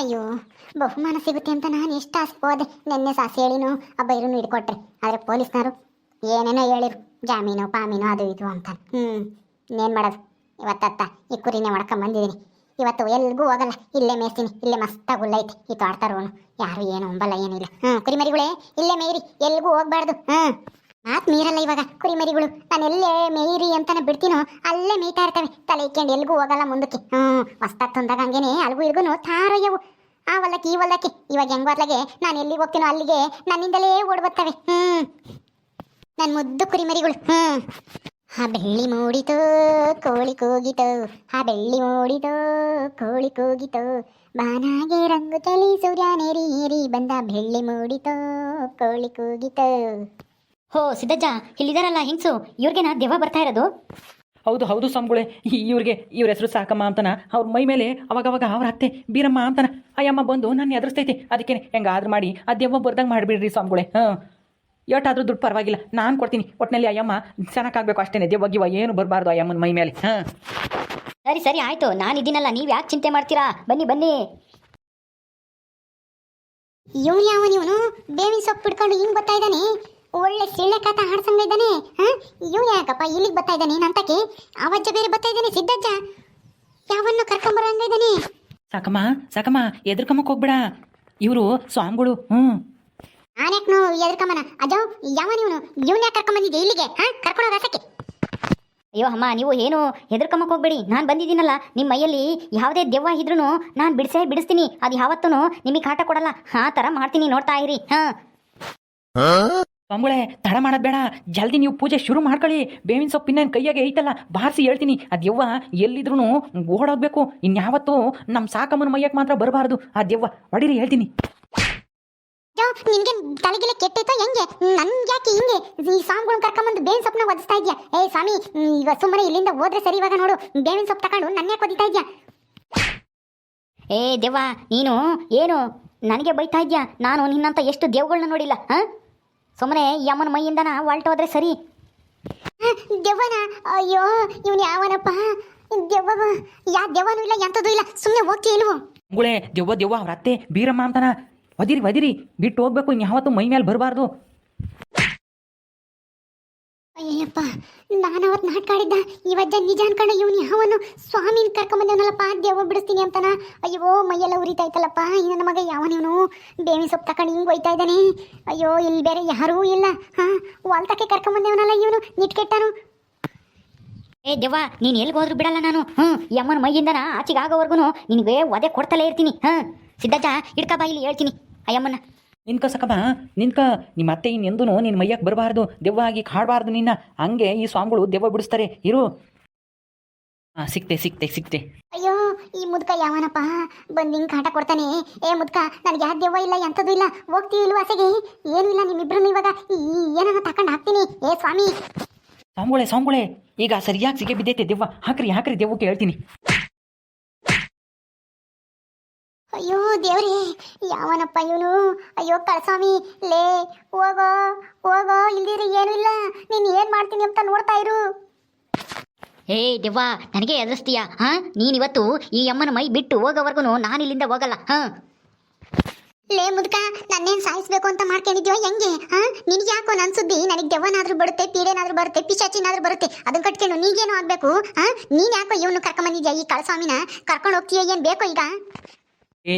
ಅಯ್ಯೋ, ಬಹುಮಾನ ಸಿಗುತ್ತೆ ಅಂತ ನಾನು ಎಷ್ಟು ಆಸೆ ಹೋದೆ. ನಿನ್ನೆ ಸಾಸಿ ಹೇಳಿನು ಆ ಬೈರನ್ನು ಹಿಡ್ಕೊಟ್ರಿ. ಆದರೆ ಪೊಲೀಸ್ನವರು ಏನೇನೋ ಹೇಳಿರು, ಜಾಮೀನು ಪಾಮೀನು ಅದು ಇದು ಅಂತ. ಇನ್ನೇನು ಮಾಡೋದು, ಇವತ್ತತ್ತ ಈ ಕುರಿನೇ ಬಂದಿದ್ದೀನಿ. ಇವತ್ತು ಎಲ್ಗೂ ಹೋಗಲ್ಲ, ಇಲ್ಲೇ ಮೇಯ್ತೀನಿ. ಇಲ್ಲೇ ಮಸ್ತಾಗಿ ಹುಲ್ಲೈತಿ, ಈ ತೋಡ್ತಾರೋನು ಯಾರು ಏನು ಅಂಬಲ್ಲ ಏನಿಲ್ಲ. ಕುರಿಮರಿಗಳೇ ಇಲ್ಲೇ ಮೇಯ್ರಿ, ಎಲ್ಗೂ ಹೋಗ್ಬಾರ್ದು. ಮಾತು ಮೀರಲ್ಲ ಇವಾಗ ಕುರಿಮರಿಗಳು. ನಾನು ಎಲ್ಲೇ ಮೇಯ್ರಿ ಅಂತಾನೆ ಬಿಡ್ತೀನೋ ಅಲ್ಲೇ ಮೇಯ್ತಾ ಇರ್ತವೆ, ತಲೆ ಇಕ್ಕೊಂಡು ಎಲ್ಗೂ ಹೋಗಲ್ಲ ಮುಂದಕ್ಕೆ. ಹೊಸ್ತಾಗಿ ತಂದಾಗ ಹಂಗೇನೆ ಅಲ್ಗೂ ಇಲ್ಗೂ ತಾರಯ್ಯವು. ಆ ವಲ್ಲಕ್ಕೆ ಈ ವಲ್ಲಕ್ಕೆ ಇವಾಗ ಹೆಂಗ್ ಬರ್ಲಾಗೆ ನಾನು ಎಲ್ಲಿಗೆ ಹೋಗ್ತೀನೋ ಅಲ್ಲಿಗೆ ನನ್ನಿಂದಲೇ ಓಡ್ಬರ್ತವೆ. ನನ್ನ ಮುದ್ದು ಕುರಿಮರಿಗಳು. ಆ ಬೆಳ್ಳಿ ಮೂಡಿತೋ ಕೋಳಿ ಕೂಗಿತೋ, ಆ ಬೆಳ್ಳಿ ಮೂಡಿತೋ ಕೋಳಿ ಕೂಗಿತೋ, ಬಾನಾಗೆ ರಂಗು ತಲಿ ಸೂರ್ಯನೇರಿ ಏರಿ ಬಂದ, ಬೆಳ್ಳಿ ಮೂಡಿತೋ ಕೋಳಿ ಕೂಗಿತೋ. ಹೋ ಸಿದ್ದಜ್ಜ, ಇಲ್ಲಿದಾರಲ್ಲ ಹೆಂಗ್ಸು, ಇವ್ರಿಗೆನಾ ದೆವ್ವ ಬರ್ತಾ ಇರೋದು? ಹೌದು ಹೌದು ಸ್ವಾಮಿಗಳೇ, ಇವ್ರ ಹೆಸರು ಸಾಕಮ್ಮ ಅಂತನ. ಅವ್ರ ಮೈ ಮೇಲೆ ಅವಾಗವಾಗ ಅವ್ರ ಅತ್ತೆ ಬೀರಮ್ಮ ಅಂತನ. ಅಯ್ಯಮ್ಮ ಬಂದು ನನ್ನ ಎದುರಿಸ್ತೈತಿ. ಅದಕ್ಕೆ ಹೆಂಗಾದ್ರೂ ಮಾಡಿ ಆ ದೆವ್ವ ಬರ್ದಂಗೆ ಮಾಡಿಬಿಡ್ರಿ ಸ್ವಾಮಿಗಳೇ. ಎಷ್ಟಾದ್ರೂ ದುಡ್ಡು ಪರವಾಗಿಲ್ಲ, ನಾನು ಕೊಡ್ತೀನಿ. ಒಟ್ಟಿನಲ್ಲಿ ಅಯ್ಯಮ್ಮ ಚೆನ್ನಾಗಾಗಬೇಕು ಅಷ್ಟೇ. ದೆವ್ವ ಏನು ಬರಬಾರ್ದು ಅಯ್ಯಮ್ಮನ ಮೈ ಮೇಲೆ. ಸರಿ ಸರಿ ಆಯ್ತು, ನಾನು ಇದ್ದೀನಲ್ಲ, ನೀವು ಯಾಕೆ ಚಿಂತೆ ಮಾಡ್ತೀರಾ? ಬನ್ನಿ ಬನ್ನಿ. ಇವನು ಯಾವನಿವನು ಬೇವಿನ ಸೊಪ್ಪು ಹಿಡ್ಕೊಂಡು ಹಿಂಗ್ ಬರ್ತಾ ಇದ್ದಾನೆ? ಒಳ್ಳೆ ಸಿಳ್ಳೆ ಕಾತ ಹಾಡ್ಸಂಗ ಇದ್ದಾನೆ. ಇವನು ಯಾಕಪ್ಪ ಇಲ್ಲಿಗೆ ಬರ್ತಾ ಇದ್ದಾನೆ? ನಂತಕ್ಕೆ ಅವಜ್ಜ ಬೇರೆ ಬರ್ತಾ ಇದ್ದಾನೆ. ಸಿದ್ದಜ್ಜ ಯಾವನ್ನು ಕರ್ಕೊಂಬರಂಗ ಇದ್ದಾನೆ. ಸಾಕಮ್ಮ ಸಾಕಮ್ಮ, ಎದ್ರಕಮ್ಮಕ್ಕೆ ಹೋಗ್ಬೇಡ, ಇವರು ಸ್ವಾಮಿಗಳು. ನಾನ್ಯಾಕನು ಎದ್ರಕಮ್ಮನ? ಅಜೋ ಯಾವನಿವನು? ಇವನ್ ಯಾಕೆ ಕರ್ಕೊಂಬಂದಿದ್ದೆ ಇಲ್ಲಿಗೆ? ಕರ್ಕೊಂಡೋಗ ಆಸಕ್ಕೆ. ಅಯ್ಯೋ ಅಮ್ಮ, ನೀವು ಏನು ಹೆದರ್ಕಮ್ಮಕ್ಕೆ ಹೋಗ್ಬೇಡಿ, ನಾನು ಬಂದಿದ್ದೀನಲ್ಲ. ನಿಮ್ಮ ಮೈಯಲ್ಲಿ ಯಾವುದೇ ದೆವ್ವ ಇದ್ರೂ ನಾನು ಬಿಡಿಸ್ತೀನಿ. ಅದು ಯಾವತ್ತೂ ನಿಮಗೆ ಕಾಟ ಕೊಡಲ್ಲ. ಆ ಥರ ಮಾಡ್ತೀನಿ, ನೋಡ್ತಾ ಇರಿ. ಸ್ವಾಮಿಗಳೇ, ತಡ ಮಾಡೋದು ಬೇಡ, ಜಲ್ದಿ ನೀವು ಪೂಜೆ ಶುರು ಮಾಡ್ಕೊಳ್ಳಿ. ಬೇವಿನ ಸೊಪ್ಪಿನ ಕೈಯಾಗೆ ಐತಲ್ಲ, ಬಾರಿಸಿ ಹೇಳ್ತೀನಿ. ಆ ದೆವ್ವ ಎಲ್ಲಿದ್ರೂ ಓಡೋಗ್ಬೇಕು. ಇನ್ಯಾವತ್ತೂ ನಮ್ಮ ಸಾಕಮ್ಮನ ಮೈಯಕ್ಕೆ ಮಾತ್ರ ಬರಬಾರ್ದು ಆ ದೆವ್ವ. ಹೊಡೀರಿ ಹೇಳ್ತೀನಿ. ನಿನ್ಗೆ ತಲೆಗೆಲ್ಲ ಕೆಟ್ಟೈತೋ ಹೆಂಗೆ? ನನ್ಗೆ ಯಾಕೆ ಹಿಂಗೆ ಈ ಸ್ವಾಮಿಗಳನ್ನ ಕರ್ಕೊಂಬಂದು ಬೇವಿನ ಸೊಪ್ಪನ್ನ ಒದಿಸ್ತಾ ಇದ್ಯಾ? ಸ್ವಾಮಿ, ಈಗ ಸುಮ್ಮನೆ ಇಲ್ಲಿಂದ ಹೋದ್ರೆ ಸರಿ. ಇವಾಗ ನೋಡು, ಬೇವಿನ ಸೊಪ್ಪು ತಗೊಂಡು ನನ್ನ ಯಾಕೆ ಒದಿತಾ ಇದ್ಯಾ? ದೆವ್ವ, ನೀನು ಏನು ನನಗೆ ಬೈತಾ ಇದ್ಯಾ? ನಾನು ನಿನ್ನಂತ ಎಷ್ಟು ದೇವ್ಗಳನ್ನ ನೋಡಿಲ್ಲ. ಸುಮ್ಮನೆ ಈ ಅಮ್ಮನ ಮೈಯಿಂದನ ಹೊಲ್ಟೋದ್ರೆ ಸರಿ. ದೆವ್ವನ? ಅಯ್ಯೋ, ಇವನು ಯಾವನಪ್ಪ? ದೆವ್ವ ದೆವ್ವನೂ ಇಲ್ಲ, ಎಂಥದ್ದು ಇಲ್ಲ. ಸುಮ್ಮನೆ ಹೋಗ್ತೀಯ ಇಲ್ವೋ? ಸ್ವಾಮಿಗಳೇ, ದೆವ್ವ ಅವ್ರ ಅತ್ತೆ ಬೀರಮ್ಮ ಅಂತಾನ. ಒದಿರಿ ಬಿಟ್ಟು ಹೋಗ್ಬೇಕು. ಇನ್ಯಾವತ್ತೂ ಮೈ ಮೇಲೆ ಬರಬಾರ್ದು. ಅಯ್ಯಪ್ಪ, ನಾನು ಅವತ್ತು ನಾಟ್ಕಾಡಿದ್ದ ಇವಜ್ಜ ನಿಜ ಅನ್ಕೊಂಡು ಇವನು ಯಾವನು ಸ್ವಾಮಿನ ಕರ್ಕೊಂಬಂದವನಲ್ಲಪ್ಪ ದೆವ್ವ ಬಿಡಿಸ್ತೀನಿ ಅಂತಾನ. ಅಯ್ಯೋ, ಮೈಯೆಲ್ಲ ಉರಿತಾ ಇತ್ತಲ್ಲಪ್ಪ. ನನ್ನ ಮಗ ಯಾವನಿವನು ಬೇವಿನ ಸೊಪ್ಪು ತಕೊಂಡು ಹಿಂಗೆ ಒಯ್ತಾ ಇದ್ದಾನೆ. ಅಯ್ಯೋ, ಇಲ್ಲಿ ಬೇರೆ ಯಾರೂ ಇಲ್ಲ. ವಾಲ್ತಕ್ಕೆ ಕರ್ಕೊಂಬಂದೇವನಲ್ಲ ಇವನು, ನಿಟ್ಕೆಟ್ಟನು. ದೆವ್ವ, ನೀನು ಎಲ್ಲಿಗೆ ಹೋದ್ರು ಬಿಡಲ್ಲ ನಾನು. ಈ ಅಮ್ಮನ ಮೈಯಿಂದನ ಆಚೆಗೆ ಆಗೋವರೆಗೂ ನಿನಗೆ ಒದೆ ಕೊಡ್ತಲೇ ಇರ್ತೀನಿ. ಸಿದ್ದಜ್ಜ, ಇಡ್ಕ ಬಾ, ಇಲ್ಲಿ ಹೇಳ್ತೀನಿ ಅಯ್ಯಮ್ಮನ. ನಿನ್ಕ ಸಕಮ್ಮ, ನಿನ್ಕ ನಿಮ್ಮ ಅತ್ತೆ ಇನ್ನೆಂದೂ ನಿನ್ನ ಮೈಯಕ್ಕೆ ಬರಬಾರ್ದು, ದೆವ್ವ ಆಗಿ ಕಾಡಬಾರ್ದು ನಿನ್ನ. ಹಂಗೆ ಈ ಸ್ವಾಮಿಗಳು ದೆವ್ವ ಬಿಡಿಸ್ತಾರೆ. ಇರು. ಸಿಕ್ತೆ. ಅಯ್ಯೋ, ಈ ಮುದ್ಕ ಯಾವನಪ್ಪ ಬಂದು ಹಿಂಗೆ ಕಾಟ ಕೊಡ್ತಾನೆ? ಮುದ್ಕ, ನನಗೆ ಯಾವ ದೆವ್ವ ಇಲ್ಲ, ಎಂಥದ್ದು ಇಲ್ಲ. ಹೋಗ್ತೀವಿ ಇಲ್ವ ಆಸೆಗೆ? ಏನೂ ಇಲ್ಲ, ನಿಮ್ಮಿಬ್ರು ಇವಾಗ ಏನನ್ನ ತಕೊಂಡು ಹಾಕ್ತೀನಿ. ಸ್ವಾಮಿ. ಸ್ವಾಮಿಗಳೇ, ಈಗ ಸರಿಯಾಗಿ ಸಿಗೆ ಬಿದ್ದೈತೆ ದೆವ್ವ. ಹಾಕ್ರಿ ದೆವ್ವಕ್ಕೆ ಹೇಳ್ತೀನಿ. ಅಯ್ಯೋ ದೇವ್ರೇ, ಯಾವನಪ್ಪ ಇವನು? ಅಯ್ಯೋ ಕಳಸ್ವಾಮಿ, ಲೇ ಹೋಗೋ, ಇಲ್ದಿರಿ ಏನೂ ಇಲ್ಲ. ನೀನು ಏನು ಮಾಡ್ತೀನಿ ಅಂತ ನೋಡ್ತಾ ಇರು. ದೆವ್ವ, ನನಗೆ ಎದುರಿಸ್ತೀಯಾ? ನೀನಿವತ್ತು ಈ ಅಮ್ಮನ ಮೈ ಬಿಟ್ಟು ಹೋಗೋವರೆಗೂ ನಾನು ಇಲ್ಲಿಂದ ಹೋಗಲ್ಲ. ಲೇ ಮುದ್ಕ, ನನ್ನೇನು ಸಾಯಿಸ್ಬೇಕು ಅಂತ ಮಾಡ್ಕೊಂಡಿದ್ಯೋ ಹೆಂಗೆ? ನಿನಗೆ ಯಾಕೋ ನನ್ನ ಸುದ್ದಿ? ನನಗೆ ದೆವ್ವನಾದ್ರೂ ಬರುತ್ತೆ, ಪೀಡೆನಾದ್ರೂ ಬರುತ್ತೆ, ಪಿಶಾಚಿನಾದ್ರೂ ಬರುತ್ತೆ. ಅದನ್ನ ಕಟ್ಕೊಂಡು ನೀಗೇನೋ ಆಗ್ಬೇಕು. ನೀನು ಯಾಕೋ ಇವನು ಕರ್ಕೊಂಬಂದಿದ್ಯಾ? ಈ ಕಳಸ್ವಾಮಿನ ಕರ್ಕೊಂಡು ಹೋಗ್ತೀಯೋ? ಏನು ಬೇಕೋ ಈಗ?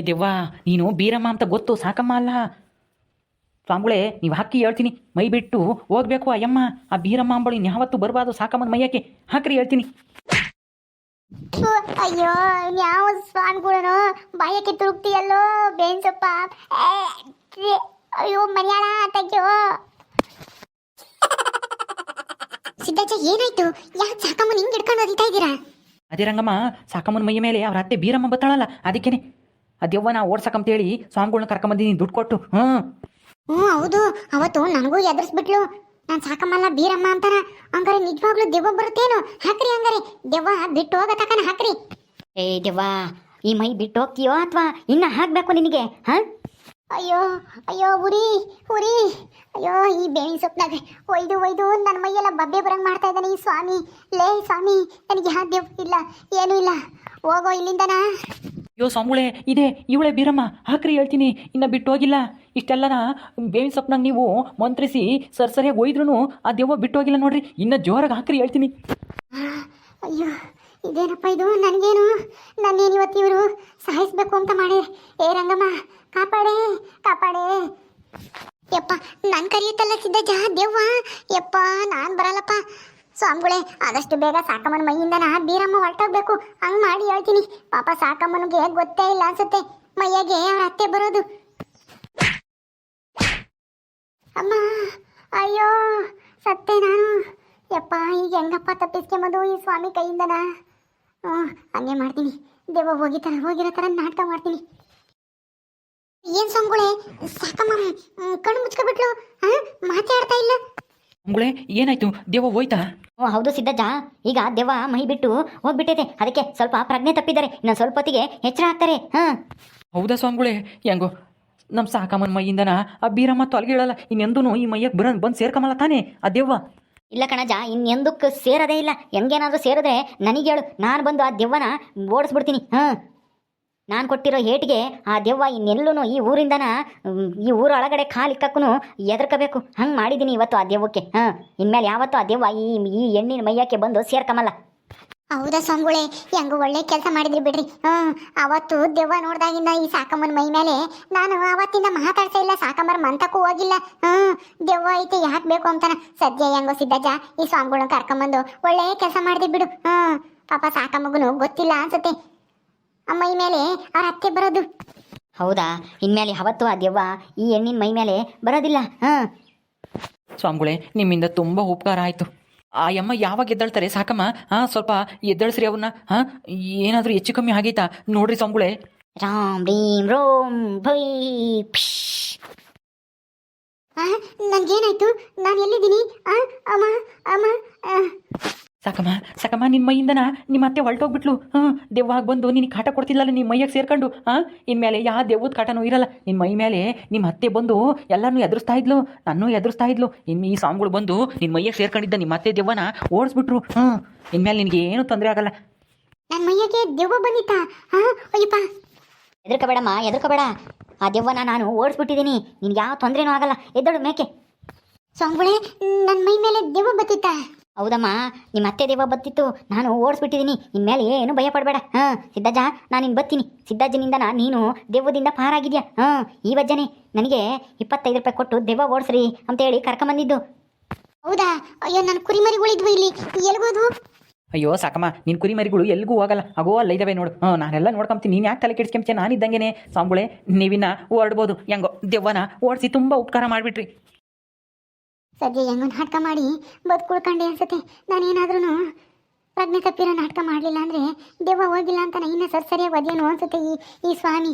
ದೆವ್ವ, ನೀನು ಬೀರಮ್ಮ ಅಂತ ಗೊತ್ತು, ಸಾಕಮ್ಮ ಅಲ್ಲ. ಸ್ವಾಮಿಗಳೇ, ನೀವು ಹಾಕಿ ಹೇಳ್ತೀನಿ, ಮೈ ಬಿಟ್ಟು ಹೋಗ್ಬೇಕು ಅಯ್ಯಮ್ಮ. ಆ ಬೀರಮ್ಮ ಅಂಬಳು ಇನ್ಯಾವತ್ತೂ ಬರಬಾರ್ದು ಸಾಕಮ್ಮನ ಮೈಯಕ್ಕೆ. ಹಾಕ್ರಿ ಹೇಳ್ತೀನಿ. ಅಯ್ಯೋ, ಯಾವ ಸ್ವಾಮಿಗಳನೋ ಬಾಯಕ್ಕೆ ತುರುಕ್ತಿಯಲ್ಲೋ ಬೇವಿನ ಸೊಪ್ಪ. ಅಯ್ಯೋ ಮರ್ಯಾಳ ತೆಗ್ಯೋ. ಸಿದ್ದಜ್ಜ, ಏನಾಯ್ತು? ಯಾಕೆ ಸಾಕಮ್ಮನ ಹಿಂಗೆ ಹಿಡ್ಕೊಂಡು ಓದಿತಾ ಇದ್ದೀರಾ? ಅದೇ ರಂಗಮ್ಮ, ಸಾಕಮ್ಮನ ಮೈಯ ಮೇಲೆ ಅವ್ರ ಅತ್ತೆ ಬೀರಮ್ಮ ಬತ್ತಾಳಲ್ಲ, ಅದಕ್ಕೇನೆ ಆ ದೆವ್ವನ ಓಡ್ಸಕ್ಕಂತೇಳಿ ಸ್ವಾಮಿಗಳನ್ನ ಕರ್ಕೊಂಬಂದಿನಿ ದುಡ್ಡು ಕೊಟ್ಟು. ಹೌದು, ಅವತ್ತು ನನಗೂ ಎದುರಿಸ್ಬಿಟ್ಲು. ನಾನು ಸಾಕಮ್ಮಲ್ಲ ಬೀರಮ್ಮ ಅಂತಾನ. ಹಂಗಾರೆ ನಿಜವಾಗ್ಲೂ ದೆವ್ವ ಬರುತ್ತೇನು? ಹಾಕ್ರಿ, ಹಂಗಾರೆ ದೆವ್ವ ಬಿಟ್ಟು ಹೋಗ ತಕನ ಹಾಕ್ರಿ. ದೆವ್ವ, ಈ ಮೈ ಬಿಟ್ಟು ಹೋಗ್ತೀಯೋ ಅಥವಾ ಇನ್ನ ಹಾಕ್ಬೇಕು ನಿನಗೆ? ಅಯ್ಯೋ ಉರಿ. ಅಯ್ಯೋ, ಈ ಬೇವಿನ ಸೊಪ್ಪನಾಗ ಒಯ್ದು ನನ್ನ ಮೈಯೆಲ್ಲ ಬಬ್ಬೆ ಬರಂಗ್ ಮಾಡ್ತಾ ಇದ್ದಾನೆ ಈ ಸ್ವಾಮಿ. ಲೇ ಸ್ವಾಮಿ, ನನಗೆ ಯಾವ ದೆವ್ವ ಇಲ್ಲ, ಏನೂ ಇಲ್ಲ. ಹೋಗೋ ಇಲ್ಲಿಂದನಾ. ಅಯ್ಯೋ ಸ್ವಾಮಿಗಳೇ ಇದೆ ಇವಳೆ ಬೀರಮ್ಮ ಹಾಕ್ರಿ ಹೇಳ್ತೀನಿ, ಇನ್ನು ಬಿಟ್ಟು ಹೋಗಿಲ್ಲ. ಇಷ್ಟೆಲ್ಲನ ಬೇವಿನ ಸೊಪ್ಪನಾಗ ನೀವು ಮಂತ್ರಿಸಿ ಸರಿಯಾಗಿ ಒಯ್ದ್ರೂ ಆ ದೆವ್ವ ಬಿಟ್ಟು ಹೋಗಿಲ್ಲ ನೋಡ್ರಿ. ಇನ್ನು ಜೋರಾಗಿ ಹಾಕ್ರಿ ಹೇಳ್ತೀನಿ. ಅಯ್ಯೋ ಇದೇನಪ್ಪ ಇದು, ನನಗೇನು ನನ್ನೇನು ಇವತ್ತು ಇವರು ಸಾಯಿಸ್ಬೇಕು ಅಂತ ಮಾಡಿದೆ. ಏ ರಂಗಮ್ಮ ಕಾಪಾಡೆ ಕಾಪಾಡೆ. ಯಪ್ಪ ನಾನು ಕರಿಯುತ್ತಲ್ಲ ಸಿದ್ದಜ್ಜ ದೆವ್ವ. ಯಪ್ಪ ನಾನು ಬರಲ್ಲಪ್ಪ. ಸ್ವಾಮಿಗಳೇ ಆದಷ್ಟು ಬೇಗ ಸಾಕಮ್ಮನ ಮೈಯಿಂದನ ಬೀರಮ್ಮ ಹೊರಟೋಗ್ಬೇಕು. ಹಂಗೆ ಮಾಡಿ ಹೇಳ್ತೀನಿ. ಪಾಪ ಸಾಕಮ್ಮನಿಗೆ ಗೊತ್ತೇ ಇಲ್ಲ ಅನ್ಸುತ್ತೆ ಮೈಯಾಗೆ ಅವ್ರ ಅತ್ತೆ ಬರೋದು. ಅಮ್ಮ ಅಯ್ಯೋ ಸತ್ತೆ ನಾನು. ಯಪ್ಪ ಈಗ ಹೆಂಗಪ್ಪ ತಪ್ಪಿಸ್ಕೊಂಬದು ಈ ಸ್ವಾಮಿ ಕೈಯಿಂದನ. ಹಂಗೆ ಮಾಡ್ತೀನಿ. ದೇವ ಹೋಗಿರೋ ಥರ ನಾಟಕ ಮಾಡ್ತೀನಿ. ಏನು ಸ್ವಾಮಿಗಳೇ ಸಾಕಮ್ಮ ಕಣ್ಣು ಮುಚ್ಕೊಬಿಟ್ಲು, ಮಾತಾಡ್ತಾ ಇಲ್ಲ. ಸ್ವಾಮಿಗಳೇ ಏನಾಯ್ತು, ದೆವ್ವ ಹೋಯ್ತಾ? ಓ ಹೌದು ಸಿದ್ದಜ್ಜ, ಈಗ ದೆವ್ವ ಮೈ ಬಿಟ್ಟು ಹೋಗ್ಬಿಟ್ಟೈತೆ. ಅದಕ್ಕೆ ಸ್ವಲ್ಪ ಪ್ರಜ್ಞೆ ತಪ್ಪಿದ್ದಾರೆ. ಇನ್ನೊಂದು ಸ್ವಲ್ಪ ಹೊತ್ತಿಗೆ ಎಚ್ಚರ ಆಗ್ತಾರೆ. ಹೌದಾ ಸ್ವಾಮಿಗಳೇ? ಹೆಂಗೋ ನಮ್ಮ ಸಾಕಮ್ಮನ ಮೈಯಿಂದನ ಆ ಬೀರಮ್ಮ ತೊಲಗಿಳಲ್ಲ. ಇನ್ನೆಂದೂ ಈ ಮೈಯಕ್ಕೆ ಬಂದು ಸೇರ್ಕಮಲ್ಲ ತಾನೇ ಆ ದೆವ್ವ? ಇಲ್ಲ ಕಣಜ್ಜ, ಇನ್ನೆಂದಕ್ಕೆ ಸೇರೋದೇ ಇಲ್ಲ. ಹೆಂಗೇನಾದರೂ ಸೇರಿದ್ರೆ ನನಗೆ ಹೇಳು, ನಾನು ಬಂದು ಆ ದೆವ್ವನ ಓಡಿಸ್ಬಿಡ್ತೀನಿ. ನಾನು ಕೊಟ್ಟಿರೋ ಏಟಿಗೆ ಆ ದೆವ್ವ ಇನ್ನೆಲ್ಲೂ ಈ ಊರಿಂದನ ಈ ಊರ ಒಳಗಡೆ ಕಾಲಿಕ್ಕಕ್ಕೂ ಎದರ್ಕೋಬೇಕು. ಹಂಗೆ ಮಾಡಿದ್ದೀನಿ ಇವತ್ತು ಆ ದೆವ್ವಕ್ಕೆ. ಇನ್ಮೇಲೆ ಯಾವತ್ತೂ ಆ ದೆವ್ವ ಈ ಹೆಣ್ಣಿನ ಮೈಯಕ್ಕೆ ಬಂದು ಸೇರ್ಕಮಲ್ಲ. ಹೌದಾ ಸ್ವಾಮಿಗಳೇ, ಹೆಂಗು ಒಳ್ಳೆ ಕೆಲಸ ಮಾಡಿದ್ರಿ ಬಿಡ್ರಿ. ಅವತ್ತು ದೆವ್ವ ನೋಡ್ದಾಗಿಂದ ಈ ಸಾಕಮ್ಮನ ಮೈ ಮೇಲೆ ನಾನು ಅವತ್ತಿಂದ ಮಾತಾಡ್ತಾ ಇಲ್ಲ. ಸಾಕಮ್ಮರ ಮಂತಕ್ಕೂ ಹೋಗಿಲ್ಲ. ದೆವ್ವ ಐತೆ ಯಾಕೆ ಬೇಕು ಅಂತಾನ. ಸದ್ಯ ಹೆಂಗೋ ಸಿದ್ದಜ್ಜ ಈ ಸ್ವಾಮಿಗಳನ್ನ ಕರ್ಕೊಂಬಂದು ಒಳ್ಳೆ ಕೆಲಸ ಮಾಡಿದ್ರಿ ಬಿಡು. ಪಾಪ ಸಾಕಮ್ಮಗೂ ಗೊತ್ತಿಲ್ಲ ಅನ್ಸುತ್ತೆ ಆ ಮೈ ಮೇಲೆ ಅವ್ರ ಅತ್ತೆ ಬರೋದು. ಹೌದಾ? ಇನ್ಮೇಲೆ ಯಾವತ್ತೂ ಆ ದೆವ್ವ ಈ ಹೆಣ್ಣಿನ ಮೈ ಮೇಲೆ ಬರೋದಿಲ್ಲ. ಸ್ವಾಮಿಗಳೇ ನಿಮ್ಮಿಂದ ತುಂಬ ಉಪಕಾರ ಆಯಿತು. ಆ ಯಮ್ಮ ಯಾವಾಗ ಎದ್ದೇಳ್ತಾರೆ ಸಾಕಮ್ಮ? ಸ್ವಲ್ಪ ಎದ್ದೇಳಿಸ್ರಿ ಅವನ್ನ. ಏನಾದರೂ ಹೆಚ್ಚು ಕಮ್ಮಿ ಆಗೈತಾ ನೋಡ್ರಿ ಸ್ವಾಮಿಗಳೇ. ರಾಮ್ ರೀಂ ರೋಮ್ ಭೈ ಪಿಶ್. ನನ್ಗೇನಾಯ್ತು? ನಾನು ಎಲ್ಲಿದ್ದೀನಿ? ಅಮ್ಮ ಅಮ್ಮ. ಸಾಕಮ್ಮ ನಿನ್ನ ಮೈಯಿಂದನ ನಿಮ್ಮ ಅತ್ತೆ ಹೊರಟೋಗ್ಬಿಟ್ಲು. ದೆವ್ವಾಗ ಬಂದು ನಿನಗೆ ಕಾಟ ಕೊಡ್ತಿಲ್ಲಲ್ಲ ನಿಮ್ಮ ಮೈಯಾಗ ಸೇರ್ಕೊಂಡು. ಇನ್ಮೇಲೆ ಯಾವ ದೆವ್ವದ ಕಾಟನೂ ಇರಲ್ಲ ನಿನ್ನ ಮೈ ಮೇಲೆ. ನಿಮ್ಮ ಅತ್ತೆ ಬಂದು ಎಲ್ಲನೂ ಎದುರಿಸ್ತಾ ಇದ್ಲು, ನನ್ನೂ ಎದುರಿಸ್ತಾ ಇದ್ಲು. ಇನ್ನು ಈ ಸ್ವಾಮಿಗಳು ಬಂದು ನಿನ್ನ ಮೈಯಾಗ ಸೇರ್ಕೊಂಡಿದ್ದ ನಿಮ್ಮ ಅತ್ತೆ ದೆವ್ವನ ಓಡಿಸ್ಬಿಟ್ರು. ಇನ್ಮೇಲೆ ನಿನಗೆ ಏನೂ ತೊಂದರೆ ಆಗಲ್ಲ. ನನ್ನ ಮೈಯಾಗೆ ದೆವ್ವ ಬಂದಿತ್ತಾ? ಅಯ್ಯಪ್ಪ ಹೆದರ್ಕೋಬೇಡಮ್ಮ, ಹೆದರ್ಕೋಬೇಡ. ಆ ದೆವ್ವನ ನಾನು ಓಡಿಸ್ಬಿಟ್ಟಿದ್ದೀನಿ. ನಿನ್ಗೆ ಯಾವ ತೊಂದರೆನೂ ಆಗಲ್ಲ. ಎದ್ದಳು ಮೇಕೆ. ಸ್ವಾಮಿಗಳೇ ನನ್ನ ಮೈ ಮೇಲೆ ದೆವ್ವ ಬತ್ತಿತ್ತಾ? ಹೌದಮ್ಮ, ನಿಮ್ಮ ಅತ್ತೆ ದೆವ್ವ ಬತ್ತಿತ್ತು. ನಾನು ಓಡಿಸ್ಬಿಟ್ಟಿದ್ದೀನಿ. ಇನ್ಮೇಲೆ ಏನು ಭಯ ಪಡಬೇಡ. ಸಿದ್ದಜ್ಜ ನಾನು ಇನ್ನು ಬರ್ತೀನಿ. ಸಿದ್ದಜ್ಜನಿಂದ ನೀನು ದೆವ್ವದಿಂದ ಪಾರಾಗಿದ್ಯಾ. ಈ ವಜ್ಜನೆ ನನಗೆ 25 ರೂಪಾಯಿ ಕೊಟ್ಟು ದೆವ್ವ ಓಡಿಸ್ರಿ ಅಂತೇಳಿ ಕರ್ಕೊಂಬಂದಿದ್ದು. ಹೌದಾ? ಅಯ್ಯೋ ನನ್ನ ಕುರಿಮರಿಗಳಿದ್ವು ಇಲ್ಲಿ, ಎಲ್ಗೋದ್ವು? ಅಯ್ಯೋ ಸಾಕಮ್ಮ ನಿನ್ನ ಕುರಿ ಮರಿಗಳು ಎಲ್ಲಿಗೂ ಹೋಗಲ್ಲ. ಆಗೋ ಅಲ್ಲ ಇದ್ದಾವೆ ನೋಡು. ನಾನೆಲ್ಲ ನೋಡ್ಕೊಂತೀನಿ. ನೀನು ಯಾಕೆ ತಲೆ ಕೆಡ್ಸ್ಕೊಂತೀಯ? ನಾನಿದ್ದಂಗೆನೆ ಸ್ವಾಮಿಗಳೇ ನೀವಿನ್ನ ಓಡ್ಬೋದು. ಹೆಂಗೋ ದೆವ್ವನ ಓಡಿಸಿ ತುಂಬ ಉಪಕಾರ ಮಾಡಿಬಿಟ್ರಿ. ಸದ್ಯ ಹೆಂಗೋ ನಾಟಕ ಮಾಡಿ ಬದುಕುಳ್ಕೊಂಡೆ ಅನ್ಸುತ್ತೆ. ನಾನೇನಾದ್ರೂ ಪ್ರಜ್ಞೆ ತಪ್ಪಿರೋ ನಾಟಕ ಮಾಡಲಿಲ್ಲ ಅಂದರೆ ದೆವ್ವ ಹೋಗಿಲ್ಲ ಅಂತ ಇನ್ನೂ ಸರಿಯಾಗಿ ಒದೇನು ಅನ್ಸುತ್ತೆ ಈ ಸ್ವಾಮಿ.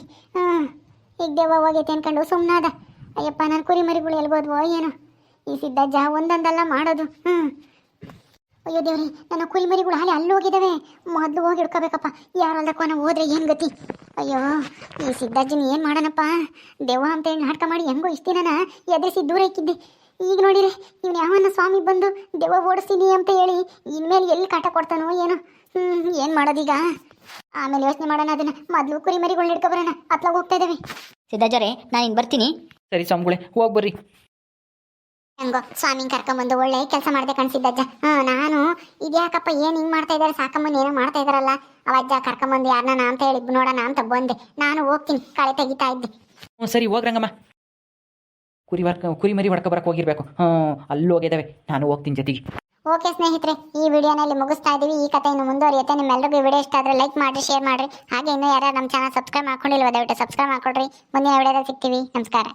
ಈಗ ದೆವ್ವ ಹೋಗೈತೆ ಅನ್ಕೊಂಡು ಸುಮ್ಮನಾದ. ಅಯ್ಯಪ್ಪ ನನ್ನ ಕುರಿ ಮರಿಗಳು ಎಲ್ಬೋದ್ವೋ ಏನೋ. ಈ ಸಿದ್ದಜ್ಜ ಒಂದೊಂದಲ್ಲ ಮಾಡೋದು. ಅಯ್ಯೋ ದೇವ್ರಿ, ನನ್ನ ಕುರಿ ಮರಿಗಳು ಹಾಲಿ ಅಲ್ಲಿ ಹೋಗಿದ್ದಾವೆ. ಮೊದಲು ಹೋಗಿ ಹಿಡ್ಕೋಬೇಕಪ್ಪ. ಯಾರಲ್ದಕ್ಕೋ ನಾವು ಹೋದ್ರೆ ಏನು ಗತಿ? ಅಯ್ಯೋ ಈ ಸಿದ್ದಜ್ಜನ ಏನು ಮಾಡೋಣಪ್ಪ? ದೆವ್ವ ಅಂತೇಳಿ ನಾಟಕ ಮಾಡಿ ಹೆಂಗೋ ಇಷ್ಟು ದಿನನ ಎದುರಿಸಿ ದೂರ ಇಕ್ಕಿದ್ದೆ. ಈಗ ನೋಡಿರಿ ಇವನು ಯಾವನ್ನ ಸ್ವಾಮಿ ಬಂದು ದೆವ್ವ ಓಡಿಸ್ತೀನಿ ಅಂತ ಹೇಳಿ ಇನ್ಮೇಲೆ ಎಲ್ಲಿ ಕಾಟ ಕೊಡ್ತಾನೋ ಏನೋ. ಏನು ಮಾಡೋದೀಗ? ಆಮೇಲೆ ಯೋಚನೆ ಮಾಡೋಣ ಅದನ್ನ. ಮೊದಲು ಕುರಿ ಮರಿಗಳನ್ನ ಹಿಡ್ಕೊಬರೋಣ. ಅತ್ಲಾಗ ಹೋಗ್ತಾ ಇದ್ದಾವೆ. ಸಿದ್ದಜ್ಜರೇ ನಾನು ಇನ್ನು ಬರ್ತೀನಿ. ಸರಿ ಸ್ವಾಮಿಗಳೇ ಹೋಗಿ ಬರ್ರಿ. ಹೆಂಗೋ ಸ್ವಾಮಿನ ಕರ್ಕೊಂಬಂದು ಒಳ್ಳೆ ಕೆಲಸ ಮಾಡ್ದೆ ಕಣ್ಸಿದ್ದಜ್ಜ. ನಾನು ಇದ್ಯಾಕಪ್ಪ ಏನು ಹಿಂಗೆ ಮಾಡ್ತಾ ಇದ್ದಾರೆ, ಸಾಕಮ್ಮನ ಏನೋ ಮಾಡ್ತಾ ಇದ್ದಾರಲ್ಲ, ಅವಜ್ಜ ಕರ್ಕೊಂಬಂದು ಯಾರನ್ನ ಅಂತ ಹೇಳಿ ನೋಡೋಣ ಅಂತ ಬಂದೆ. ನಾನು ಹೋಗ್ತೀನಿ, ಕಳೆ ತೆಗಿತಾ ಇದ್ದೆ. ಸರಿ ಹೋಗ್ರಂಗಮ್ಮ. ಕುರಿ ಮರಿ ಹೊಡ್ಕೊಬರಕ್ಕೆ ಹೋಗಿರ್ಬೇಕು. ಅಲ್ಲಿ ಹೋಗಿದ್ದಾವೆ. ನಾನು ಹೋಗ್ತೀನಿ ಜೊತೆಗೆ. ಓಕೆ ಸ್ನೇಹಿತರೆ, ಈ ವಿಡಿಯೋನಲ್ಲಿ ಮುಗಿಸ್ತಾ ಇದ್ದೀವಿ. ಈ ಕಥೆ ಇನ್ನು ಮುಂದುವರಿಯುತ್ತೆ. ನಿಮ್ಮೆಲ್ಲರಿಗೂ ಈ ವಿಡಿಯೋ ಇಷ್ಟ ಆದರೆ ಲೈಕ್ ಮಾಡಿರಿ, ಶೇರ್ ಮಾಡಿರಿ. ಹಾಗೆ ಇನ್ನೂ ಯಾರು ನಮ್ಮ ಚಾನಲ್ ಸಬ್ಸ್ಕ್ರೈಬ್ ಮಾಡ್ಕೊಂಡಿಲ್ವ ದಯವಿಟ್ಟು ಸಬ್ಸ್ಕ್ರೈಬ್ ಮಾಡ್ಕೊಳ್ರಿ. ಮುಂದಿನ ವಿಡಿಯೋದಲ್ಲಿ ಸಿಗ್ತೀವಿ. ನಮಸ್ಕಾರ.